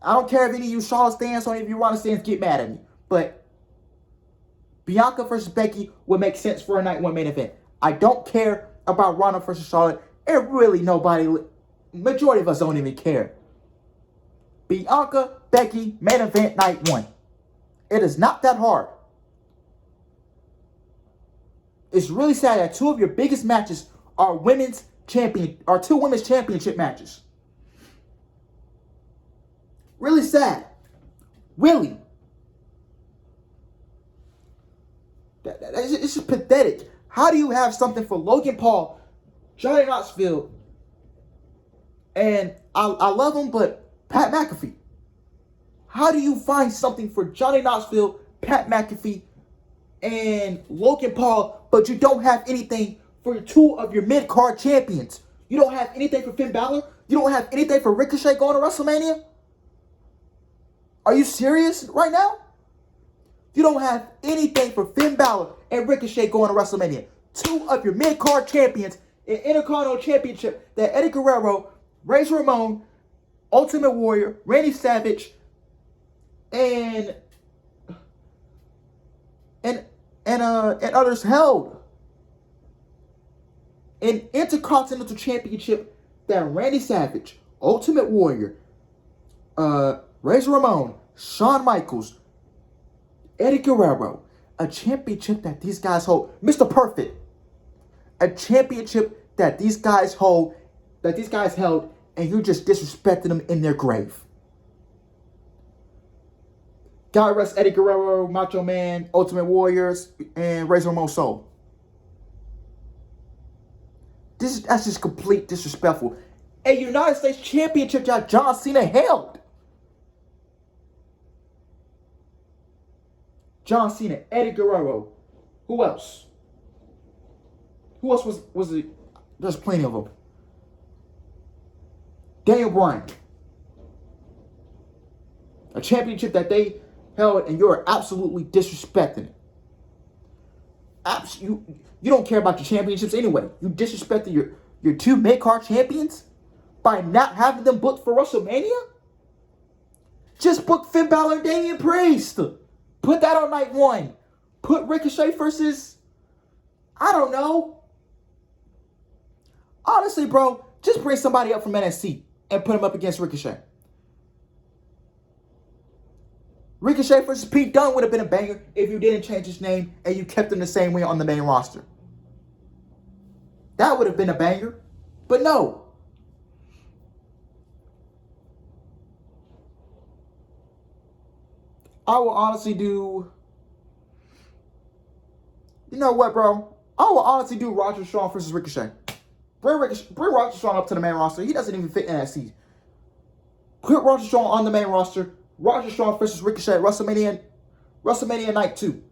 I don't care if any of you Charlotte stands or any of you Ronda stands get mad at me. But Bianca versus Becky would make sense for a night 1 main event. I don't care about Ronda versus Charlotte. And really majority of us don't even care. Bianca, Becky, main event, night 1. It is not that hard. It's really sad that 2 of your biggest matches are 2 women's championship matches. Really sad. Really. It's just pathetic. How do you have something for Logan Paul, Johnny Knoxville, and I love him, but Pat McAfee? How do you find something for Johnny Knoxville, Pat McAfee, and Logan Paul, but you don't have anything for 2 of your mid-card champions? You don't have anything for Finn Balor? You don't have anything for Ricochet going to WrestleMania? Are you serious right now? You don't have anything for Finn Balor and Ricochet going to WrestleMania. 2 of your mid-card champions in Intercontinental Championship that Eddie Guerrero, Razor Ramon, Ultimate Warrior, Randy Savage, and others held. An Intercontinental Championship that Randy Savage, Ultimate Warrior, Razor Ramon, Shawn Michaels, Eddie Guerrero, a championship that these guys hold. Mr. Perfect. A championship that these guys held, and you just disrespected them in their grave. God rest Eddie Guerrero, Macho Man, Ultimate Warriors, and Razor Ramon Soul. That's just complete disrespectful. A United States Championship that John Cena held. John Cena, Eddie Guerrero. Who else? Who else was it? There's plenty of them. Daniel Bryan. A championship that they held, and you're absolutely disrespecting it. You don't care about your championships anyway. You disrespected your 2 mid-card champions by not having them booked for WrestleMania? Just book Finn Balor and Damian Priest. Put that on night 1. Put Ricochet versus... I don't know. Honestly, bro, just bring somebody up from NXT and put him up against Ricochet. Ricochet versus Pete Dunne would have been a banger if you didn't change his name and you kept him the same way on the main roster. That would have been a banger. But no. I will honestly do... You know what, bro? I will honestly do Roger Strong versus Ricochet. Bring Roger Strong up to the main roster. He doesn't even fit in NXT. Put Roger Strong on the main roster. Roger Strong versus Ricochet. WrestleMania Night 2.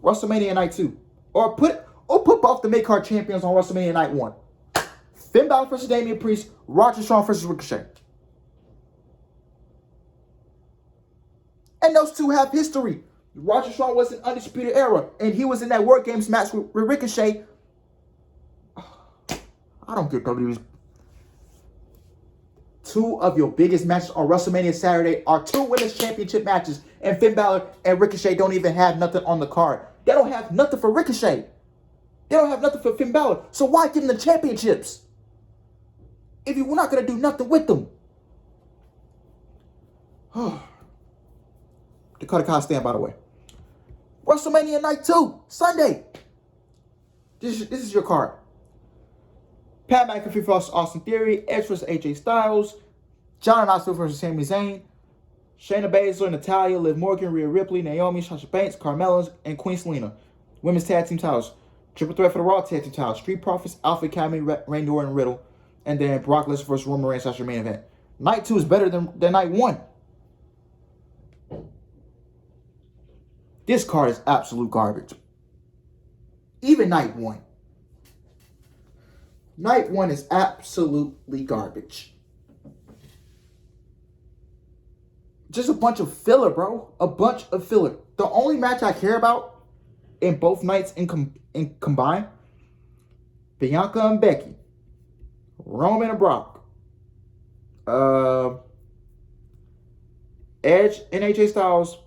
WrestleMania Night 2. Or put both the mid-card champions on WrestleMania Night 1. Finn Balor versus Damian Priest. Roger Strong versus Ricochet. And those two have history. Roger Strong was in Undisputed Era, and he was in that War Games match with Ricochet. I don't get WWE's. Two of your biggest matches on WrestleMania Saturday are two Women's Championship matches, and Finn Balor and Ricochet don't even have nothing on the card. They don't have nothing for Ricochet. They don't have nothing for Finn Balor. So why give them the championships if you're not going to do nothing with them? Dakota Kai stand, by the way. WrestleMania Night 2, Sunday. This is your card. Pat McAfee versus Austin Theory, Edge versus AJ Styles, John Knoxville versus Sami Zayn, Shayna Baszler, Natalya, Liv Morgan, Rhea Ripley, Naomi, Sasha Banks, Carmella, and Queen Selena. Women's Tag Team titles. Triple threat for the Raw Tag Team titles. Street Profits, Alpha Academy, Randy Orton, Riddle, and then Brock Lesnar versus Roman Reigns. That's your main event. Night 2 is better than Night 1. This card is absolute garbage. Even Night 1. Night 1 is absolutely garbage. Just a bunch of filler, bro. A bunch of filler. The only match I care about in both nights in combined, Bianca and Becky, Roman and Brock, Edge and AJ Styles,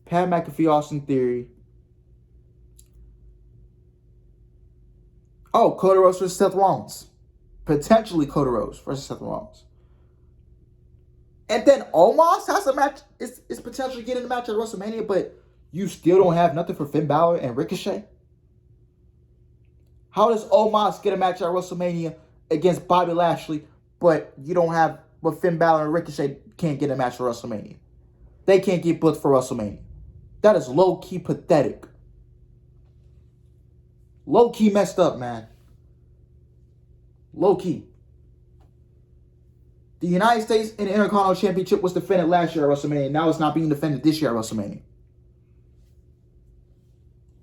Pat McAfee, Austin Theory. Oh, Cody Rhodes versus Seth Rollins. Potentially Cody Rhodes versus Seth Rollins. And then Omos has a match. It's potentially getting a match at WrestleMania, but you still don't have nothing for Finn Balor and Ricochet? How does Omos get a match at WrestleMania against Bobby Lashley, but Finn Balor and Ricochet can't get a match for WrestleMania? They can't get booked for WrestleMania. That is low-key pathetic. Low-key messed up, man. Low-key. The United States and the Intercontinental Championship was defended last year at WrestleMania. Now it's not being defended this year at WrestleMania.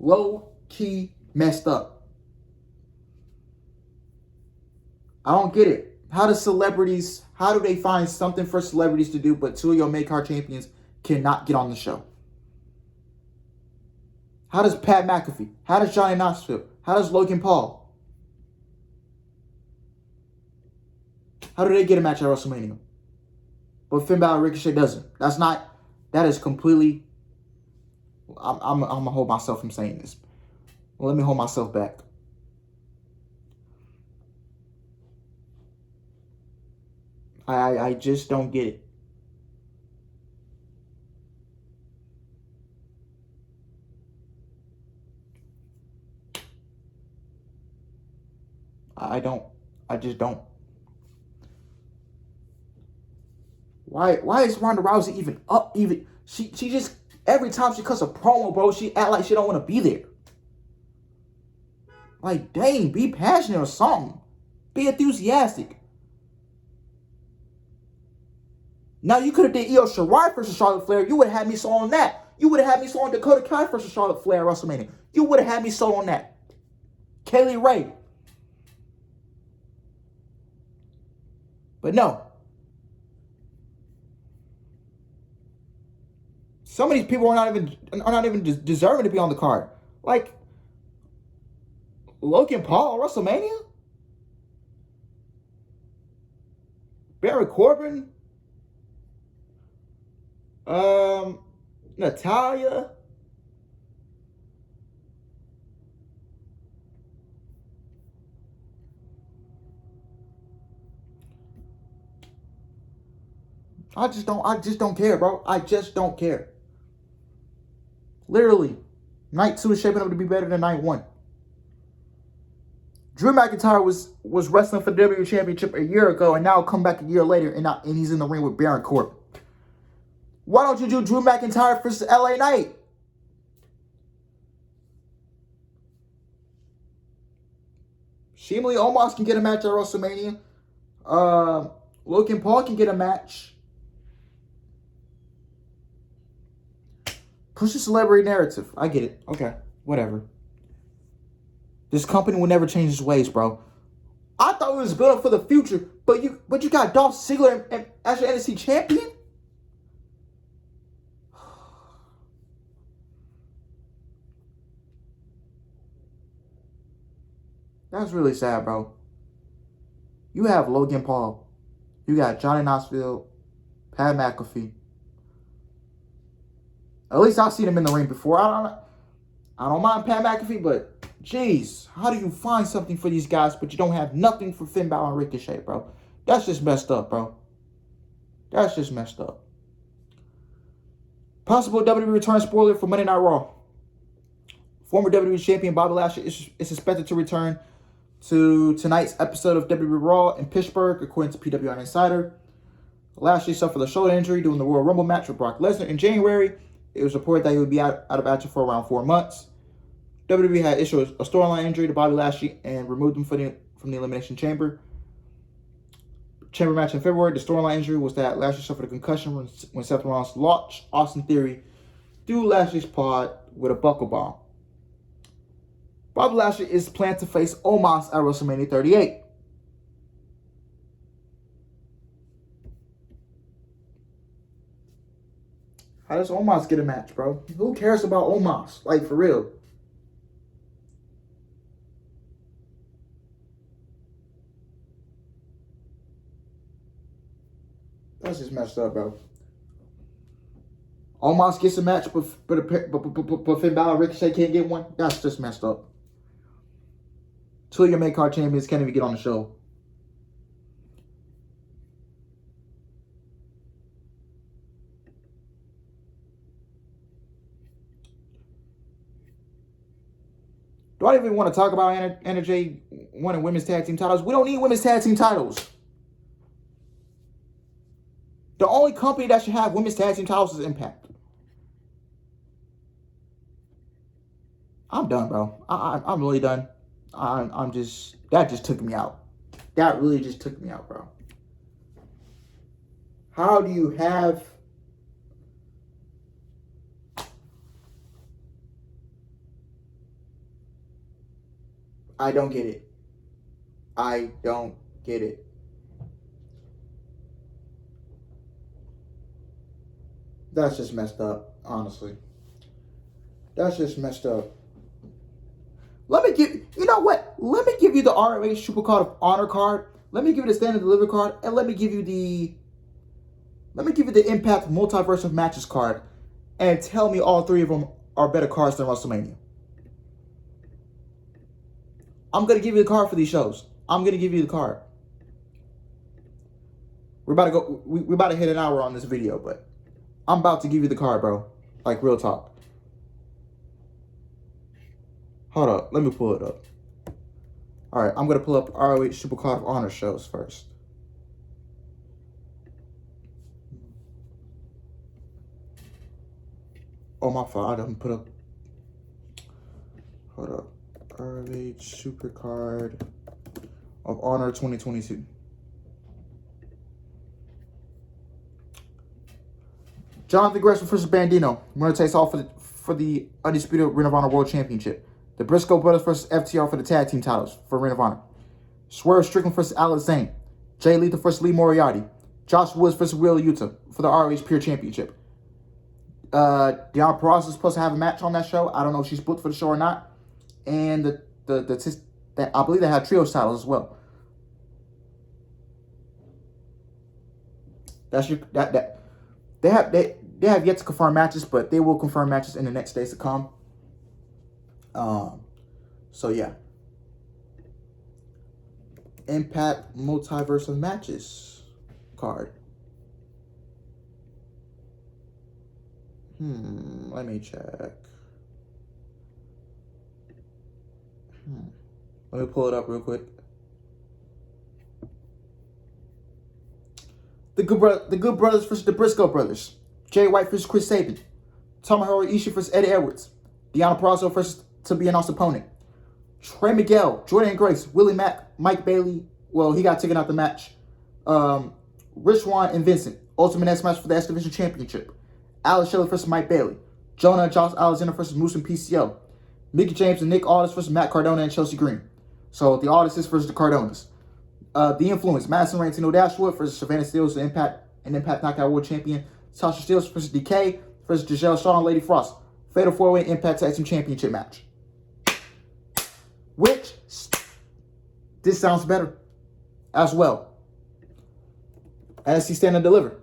Low-key messed up. I don't get it. How do they find something for celebrities to do, but two of your mid-card champions cannot get on the show? How does Pat McAfee? How does Johnny Knoxville? How does Logan Paul? How do they get a match at WrestleMania? But Finn Balor Ricochet doesn't. That is completely... I'm going to hold myself from saying this. Let me hold myself back. I just don't get it. I just don't. Why is Ronda Rousey even up? She just, every time she cuts a promo, bro, she act like she don't want to be there. Like, dang, be passionate or something. Be enthusiastic. Now, you could have did Io Shirai versus Charlotte Flair. You would have had me sold on that. You would have had me sold on Dakota Kai versus Charlotte Flair at WrestleMania. You would have had me sold on that. Kaylee Ray. But no. Some of these people are not even deserving to be on the card. Like Logan Paul, WrestleMania? Baron Corbin? Natalya? I just don't care, bro. I just don't care. Literally, Night 2 is shaping up to be better than Night 1. Drew McIntyre was wrestling for the WWE Championship a year ago, and now come back a year later, and he's in the ring with Baron Corbin. Why don't you do Drew McIntyre versus LA Knight? Seemingly, Omos can get a match at WrestleMania. Logan Paul can get a match. Push the celebrity narrative. I get it. Okay, whatever. This company will never change its ways, bro. I thought it was built up for the future, but you got Dolph Ziggler as your NXT champion? That's really sad, bro. You have Logan Paul. You got Johnny Knoxville, Pat McAfee. At least I've seen him in the ring before. I don't mind Pat McAfee, but jeez, how do you find something for these guys, but you don't have nothing for Finn Balor and Ricochet, bro? That's just messed up, bro. That's just messed up. Possible WWE return spoiler for Monday Night Raw. Former WWE champion Bobby Lashley is expected to return to tonight's episode of WWE Raw in Pittsburgh, according to PWI Insider. Lashley suffered a shoulder injury during the Royal Rumble match with Brock Lesnar in January. It was reported that he would be out of action for around 4 months. WWE had issued a storyline injury to Bobby Lashley and removed him from the Elimination Chamber. Chamber match in February, the storyline injury was that Lashley suffered a concussion when Seth Rollins launched Austin Theory through Lashley's pod with a buckle bomb. Bobby Lashley is planned to face Omos at WrestleMania 38. How does Omos get a match, bro? Who cares about Omos? Like, for real. That's just messed up, bro. Omos gets a match, but Finn Balor and Ricochet can't get one? That's just messed up. Two of your main card champions can't even get on the show. Do I even want to talk about NJ winning women's tag team titles? We don't need women's tag team titles. The only company that should have women's tag team titles is Impact. I'm done, bro. I'm really done. I'm just, that just took me out. That really just took me out, bro. How do you have... I don't get it. I don't get it. That's just messed up, honestly. That's just messed up. Let me give, you know what? Let me give you the ROH Super Card of Honor card. Let me give you the Standard Delivery card, and let me give you the Impact Multiverse of Matches card, and tell me all three of them are better cards than WrestleMania. I'm gonna give you the card for these shows. I'm gonna give you the card. We're about to go. We're about to hit an hour on this video, but I'm about to give you the card, bro. Like, real talk. Hold up. Let me pull it up. All right, I'm going to pull up ROH Super Card of Honor shows first. Oh, my fault. I didn't put up. Hold up. ROH Super Card of Honor 2022. Jonathan Gresham versus Bandito. Winner takes all for the undisputed Ring of Honor World Championship. The Briscoe Brothers versus FTR for the tag team titles for Ring of Honor. Swerve Strickland versus Alex Zane. Jay Lethal versus Lee Moriarty. Josh Woods versus Wheeler Yuta for the ROH Pure Championship. Deanna Purrazzo is supposed to have a match on that show. I don't know if she's booked for the show or not. And I believe they have trios titles as well. They have yet to confirm matches, but they will confirm matches in the next days to come. So yeah. Impact Multiverse of Matches card. Let me check. Let me pull it up real quick. The Good Brothers versus the Briscoe Brothers. Jay White versus Chris Sabin. Tomohiro Ishii versus Eddie Edwards. Deanna Purrazzo versus to be announced opponent. Trey Miguel, Jordan Grace, Willie Mack, Mike Bailey. Well, he got taken out the match. Rich Swann and Vincent. Ultimate X match for the X Division Championship. Alex Shelley versus Mike Bailey. Jonah and Josh Alexander versus Moose and PCO. Mickey James and Nick Aldis versus Matt Cardona and Chelsea Green. So the Aldises versus the Cardonas. The Influence, Madison Rain, Tino Dashwood versus Savannah Steele, the Impact Knockout World Champion. Tasha Steele versus DK versus Giselle Shaw and Lady Frost. Fatal 4-Way Impact Tag Team Championship match. Which this sounds better as well. NXT Stand and Deliver.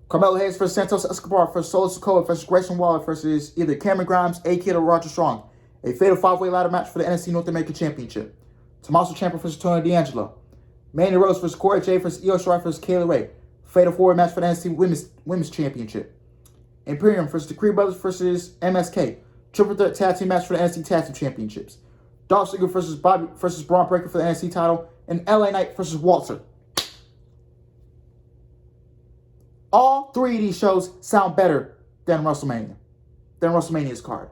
Carmelo Hayes versus Santos Escobar versus Solo Sikoa versus Grayson Waller versus either Cameron Grimes, A-Kid, or Roger Strong. A fatal 5-way ladder match for the NXT North American Championship. Tommaso Ciampa versus Tony D'Angelo. Mandy Rose versus Corey J versus Io Shirai versus Kayla Ray. Fatal 4-way match for the NXT Women's Championship. Imperium versus the Creed Brothers versus MSK. Triple threat tag team match for the NXT Tag Team Championships. Dolph Ziggler versus Bobby versus Braun Breaker for the NXT title. And LA Knight versus Walter. All three of these shows sound better than WrestleMania. Than WrestleMania's card.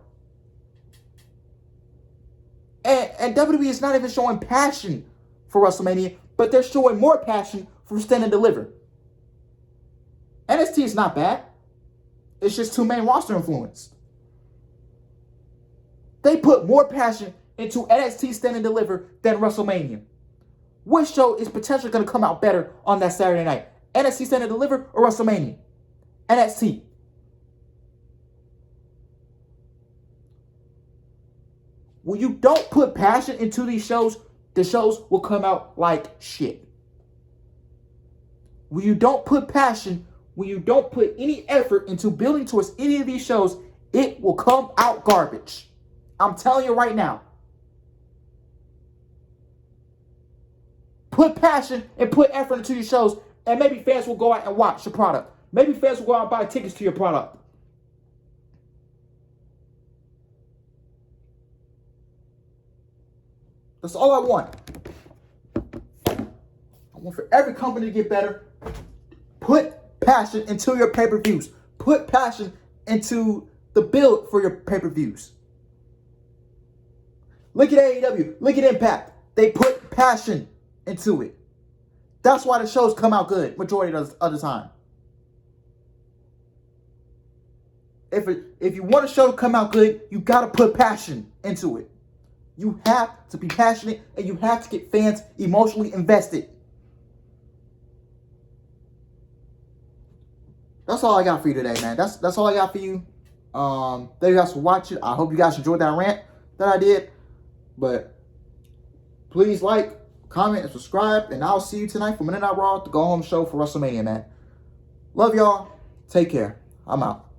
And WWE is not even showing passion for WrestleMania, but they're showing more passion for Stand and Deliver. NXT is not bad. It's just too main roster influenced. They put more passion into NXT Stand and Deliver than WrestleMania. Which show is potentially going to come out better on that Saturday night? NXT Stand and Deliver or WrestleMania? NXT. When you don't put passion into these shows, the shows will come out like shit. When you don't put passion, when you don't put any effort into building towards any of these shows, it will come out garbage. I'm telling you right now. Put passion and put effort into these shows, and maybe fans will go out and watch your product. Maybe fans will go out and buy tickets to your product. That's all I want. I want for every company to get better. Put passion into your pay-per-views. Put passion into the build for your pay-per-views. Look at AEW. Look at Impact. They put passion into it. That's why the shows come out good majority of the time. If you want a show to come out good, you got to put passion into it. You have to be passionate, and you have to get fans emotionally invested. That's all I got for you today, man. That's all I got for you. Thank you guys for watching. I hope you guys enjoyed that rant that I did. But please like, comment, and subscribe. And I'll see you tonight for Monday Night Raw, the go home show for WrestleMania, man. Love y'all. Take care. I'm out.